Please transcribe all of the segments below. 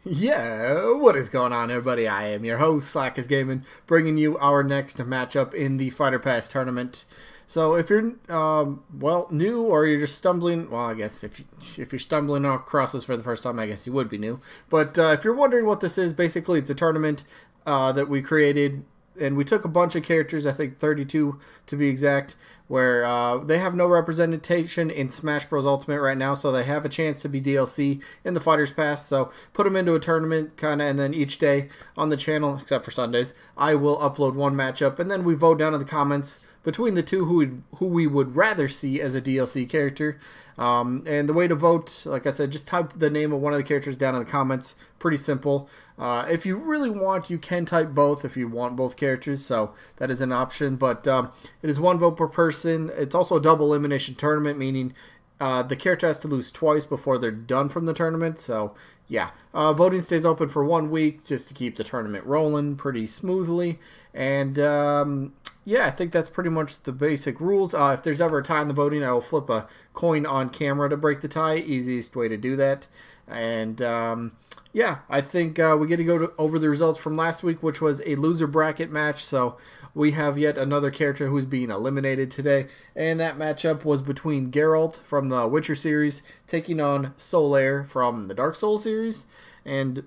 Yeah, what is going on, everybody? I am your host, Slackerz Gaming, bringing you our next matchup in the Fighter Pass tournament. So if you're, new or you're just stumbling, well, I guess if you're stumbling across this for the first time, I guess you would be new. But if you're wondering what this is, basically it's a tournament that we created, and we took a bunch of characters, I think 32 to be exact, where they have no representation in SmashBrosUltimate right now, so they have a chance to be DLC in the Fighters Pass. So put them into a tournament, kind of, and then each day on the channel, except for Sundays, I will upload one matchup, and then we vote down in the comments between the two who we would rather see as a DLC character. And the way to vote, like I said, just type the name of one of the characters down in the comments. Pretty simple. If you really want, you can type both if you want both characters, so that is an option. But it is one vote per person. It's also a double elimination tournament, meaning the character has to lose twice before they're done from the tournament. So yeah, voting stays open for 1 week just to keep the tournament rolling pretty smoothly. And yeah, I think that's pretty much the basic rules. If there's ever a tie in the voting, I will flip a coin on camera to break the tie. Easiest way to do that. And yeah, I think we get to go over the results from last week, which was a loser bracket match. So we have yet another character who's being eliminated today. And that matchup was between Geralt from the Witcher series taking on Sora from the Dark Souls series. And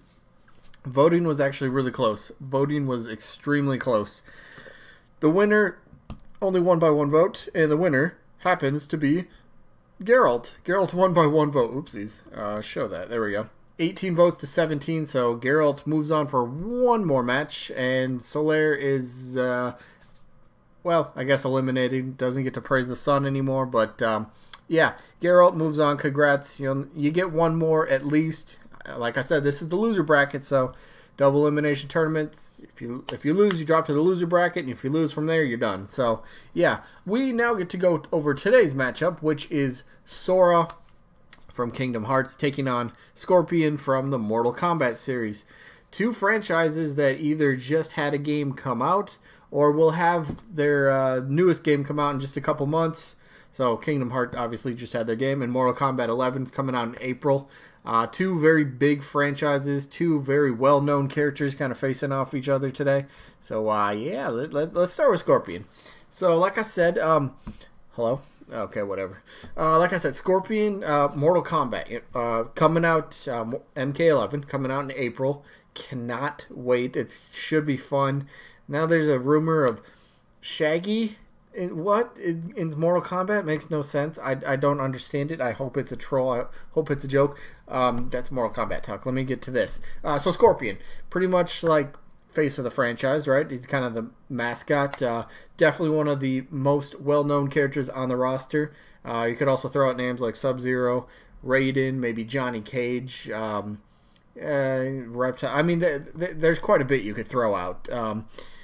voting was actually really close. Voting was extremely close. The winner only won by 1 vote, and the winner happens to be Geralt. Geralt won by 1 vote. Oopsies. Show that. There we go. 18 votes to 17, so Geralt moves on for 1 more match, and Sora is, well, I guess eliminated. Doesn't get to praise the sun anymore, but yeah, Geralt moves on. Congrats. You get 1 more at least. Like I said, this is the loser bracket, so double elimination tournament. If you lose, you drop to the loser bracket, and if you lose from there, you're done. So yeah, we now get to go over today's matchup, which is Sora from Kingdom Hearts taking on Scorpion from the Mortal Kombat series. 2 franchises that either just had a game come out or will have their newest game come out in just a couple months. So Kingdom Hearts obviously just had their game, and Mortal Kombat 11 is coming out in April. 2 very big franchises, 2 very well-known characters kind of facing off each other today. So yeah, let's start with Scorpion. So like I said, hello? Okay, whatever. Like I said, Scorpion, Mortal Kombat, coming out, MK11, coming out in April. Cannot wait. It should be fun. Now there's a rumor of Shaggy in Mortal Kombat. Makes no sense. I don't understand it. I hope it's a troll. I hope it's a joke. That's Mortal Kombat talk. Let me get to this. So Scorpion, pretty much like face of the franchise, right? He's kind of the mascot. Definitely one of the most well-known characters on the roster. You could also throw out names like Sub-Zero, Raiden, maybe Johnny Cage, Reptile. I mean, there's quite a bit you could throw out.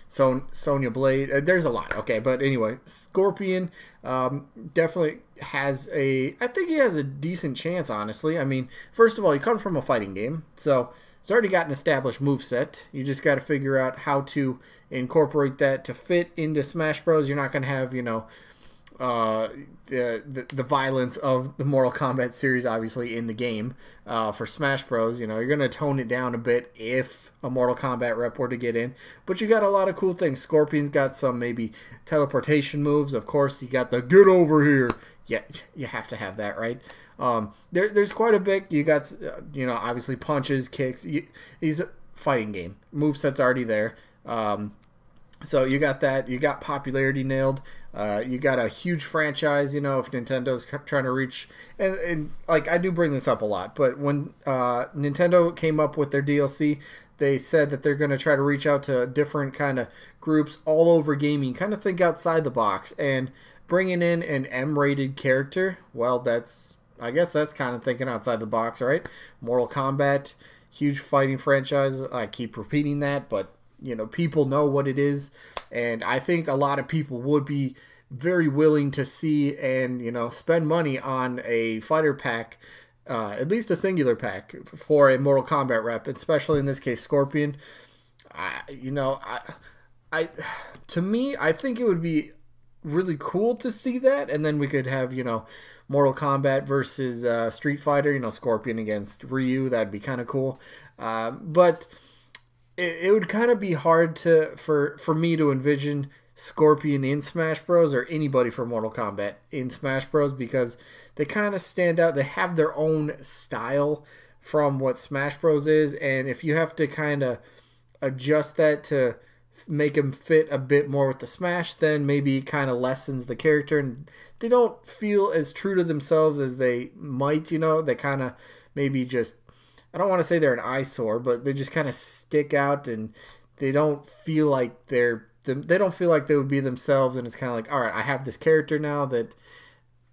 Sonya Blade. There's a lot. Okay, but anyway, Scorpion definitely has I think he has a decent chance, honestly. I mean, first of all, he comes from a fighting game, so it's already got an established moveset. You just got to figure out how to incorporate that to fit into Smash Bros. You're not going to have, the violence of the Mortal Kombat series, obviously, in the game for Smash Bros. You're going to tone it down a bit if a Mortal Kombat rep were to get in. But you got a lot of cool things. Scorpion's got some maybe teleportation moves. Of course, you got the get over here. Yeah, you have to have that, right? There's quite a bit. You got, obviously punches, kicks. He's a fighting game. Moveset's already there. So you got that. You got popularity nailed. You got a huge franchise, if Nintendo's trying to reach. And like, I do bring this up a lot, but when Nintendo came up with their DLC, they said that they're going to try to reach out to different kind of groups all over gaming, kind of think outside the box. And bringing in an M-rated character, well, I guess that's kind of thinking outside the box, right? Mortal Kombat, huge fighting franchise. I keep repeating that, but people know what it is, and I think a lot of people would be very willing to see and spend money on a fighter pack, at least a singular pack for a Mortal Kombat rep, especially in this case Scorpion. To me, I think it would be really cool to see that. And then we could have, you know, Mortal Kombat versus Street Fighter, you know, Scorpion against Ryu. That'd be kind of cool. But it would kind of be hard for me to envision Scorpion in Smash Bros. Or anybody from Mortal Kombat in Smash Bros. Because they kind of stand out. They have their own style from what Smash Bros. Is. And if you have to kind of adjust that to make them fit a bit more with the Smash, then maybe kind of lessens the character, and they don't feel as true to themselves as they might, you know. They kind of maybe just, I don't want to say they're an eyesore, but they just kind of stick out, and they don't feel like they don't feel like they would be themselves, and it's kind of like, all right, I have this character now that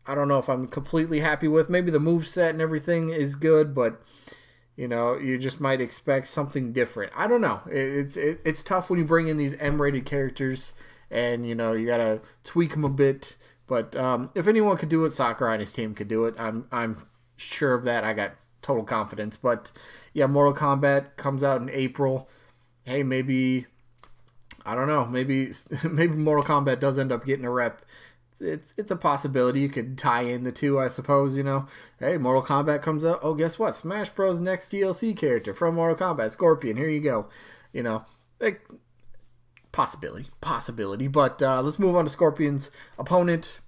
I don't know if I'm completely happy with. Maybe the moveset and everything is good, but you know, you just might expect something different. I don't know. It's tough when you bring in these M-rated characters, and you know you gotta tweak them a bit. But if anyone could do it, Sakurai and his team could do it. I'm sure of that. I got total confidence. But yeah, Mortal Kombat comes out in April. Hey, maybe I don't know. Maybe Mortal Kombat does end up getting a rep. It's a possibility. You could tie in the two, I suppose, you know. Hey, Mortal Kombat comes out. Oh, guess what? Smash Bros. Next DLC character from Mortal Kombat, Scorpion. Here you go. You know, like, possibility. But let's move on to Scorpion's opponent,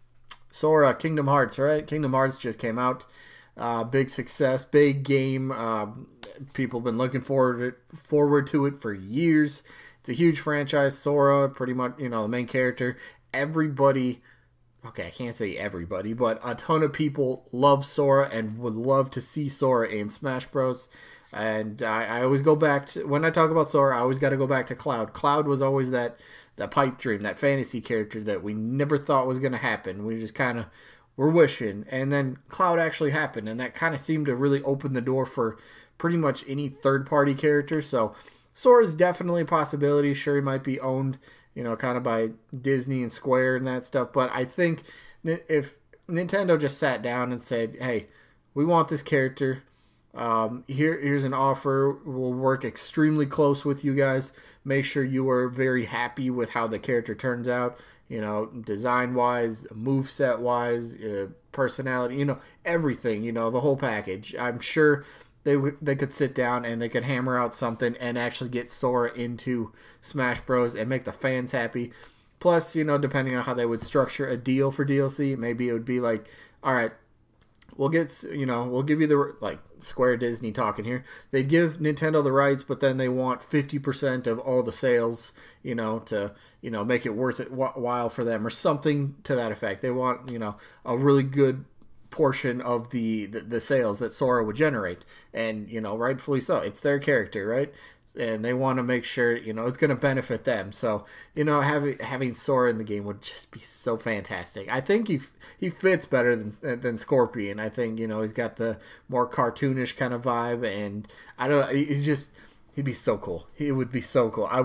Sora, Kingdom Hearts, right? Kingdom Hearts just came out. Big success, big game. People have been looking forward to it for years. It's a huge franchise. Sora, pretty much, you know, the main character. Everybody... Okay, I can't say everybody, but a ton of people love Sora and would love to see Sora in Smash Bros. And I always go back to, when I talk about Sora, I always got to go back to Cloud. Cloud was always that pipe dream, that fantasy character that we never thought was going to happen. We just kind of were wishing. And then Cloud actually happened, and that kind of seemed to really open the door for pretty much any third-party character. So Sora's definitely a possibility. Sure, he might be owned, you know, kind of by Disney and Square and that stuff. But I think if Nintendo just sat down and said, hey, we want this character, here's an offer, we'll work extremely close with you guys, make sure you are very happy with how the character turns out, you know, design-wise, moveset-wise, personality, you know, everything, you know, the whole package. I'm sure they could sit down and they could hammer out something and actually get Sora into Smash Bros. And make the fans happy. Plus, you know, depending on how they would structure a deal for DLC, maybe it would be like, all right, we'll give you the, like, Square Disney talking here. They give Nintendo the rights, but then they want 50% of all the sales, you know, to, you know, make it worth it while for them or something to that effect. They want, you know, a really good portion of the sales that Sora would generate, and you know, rightfully so. It's their character, right? And they want to make sure, you know, it's going to benefit them. So, you know, having Sora in the game would just be so fantastic. I think he fits better than Scorpion. I think, you know, he's got the more cartoonish kind of vibe, and I don't know, he'd be so cool. He would be so cool. I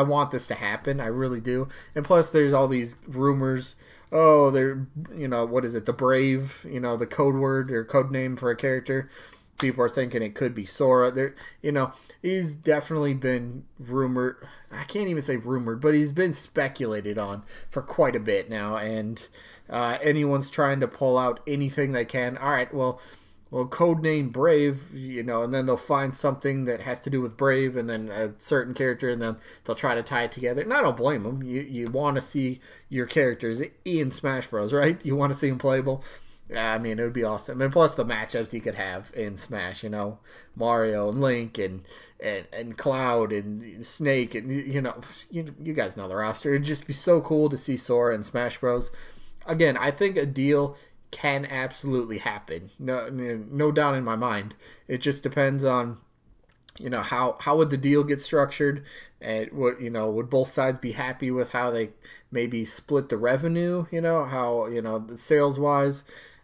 want this to happen. I really do. And plus, there's all these rumors. Oh, they're, you know, what is it? The Brave, you know, the code word or code name for a character. People are thinking it could be Sora. There, you know, he's definitely been rumored. I can't even say rumored, but he's been speculated on for quite a bit now. And anyone's trying to pull out anything they can. All right, well, codename Brave, you know, and then they'll find something that has to do with Brave and then a certain character, and then they'll try to tie it together. And I don't blame them. You want to see your characters in Smash Bros, right? You want to see them playable. I mean, it would be awesome. And plus the matchups you could have in Smash, you know, Mario and Link and Cloud and Snake, and, you know, you guys know the roster. It'd just be so cool to see Sora in Smash Bros. Again, I think a deal can absolutely happen. No doubt in my mind. It just depends on, you know, how would the deal get structured, and what, you know, would both sides be happy with how they maybe split the revenue, you know, how, you know, the sales wise.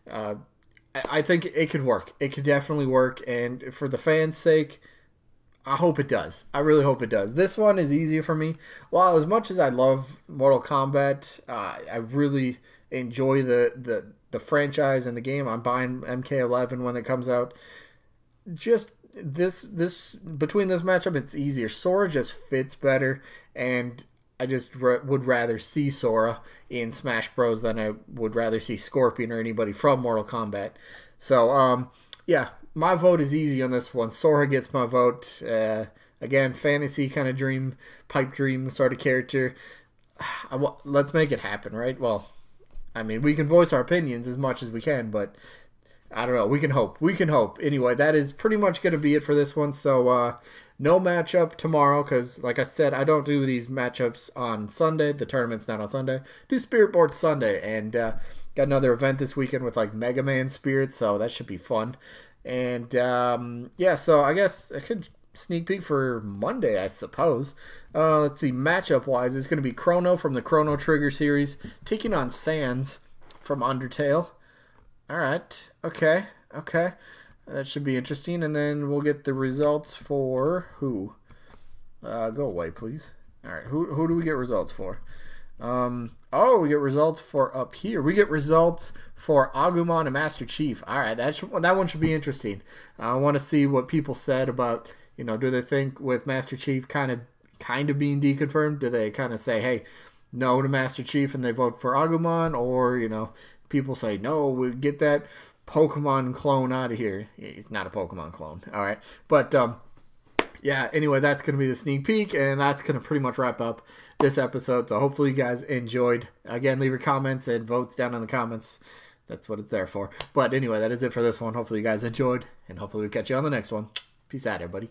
I think it could work. It could definitely work, and for the fans' sake, I hope it does. I really hope it does. This one is easier for me. While as much as I love Mortal Kombat, I really enjoy the franchise and the game. I'm buying MK11 when it comes out. Just this between this matchup, it's easier. Sora just fits better, and I just would rather see Sora in Smash Bros. Than I would rather see Scorpion or anybody from Mortal Kombat. So, yeah, my vote is easy on this one. Sora gets my vote. Again, fantasy kind of dream, pipe dream sort of character. Let's make it happen, right? Well, I mean, we can voice our opinions as much as we can, but I don't know. We can hope. We can hope. Anyway, that is pretty much going to be it for this one. So, no matchup tomorrow because, like I said, I don't do these matchups on Sunday. The tournament's not on Sunday. Do Spirit Board Sunday. And got another event this weekend with, like, Mega Man Spirits, so that should be fun. And, yeah, so I guess I could sneak peek for Monday, I suppose. Let's see, matchup-wise, it's going to be Chrono from the Chrono Trigger series taking on Sans from Undertale. All right. Okay. Okay. That should be interesting. And then we'll get the results for who? Go away, please. All right. Who do we get results for? Oh, we get results for up here. We get results for Agumon and Master Chief. All right. That one should be interesting. I want to see what people said about, you know, do they think with Master Chief kind of being deconfirmed? Do they kind of say, hey, no to Master Chief and they vote for Agumon? Or, you know, people say, no, we get that Pokemon clone out of here. It's not a Pokemon clone. All right. But, yeah, anyway, that's going to be the sneak peek, and that's going to pretty much wrap up this episode. So hopefully you guys enjoyed. Again, leave your comments and votes down in the comments. That's what it's there for. But anyway, that is it for this one. Hopefully you guys enjoyed, and hopefully we'll catch you on the next one. Peace out, everybody.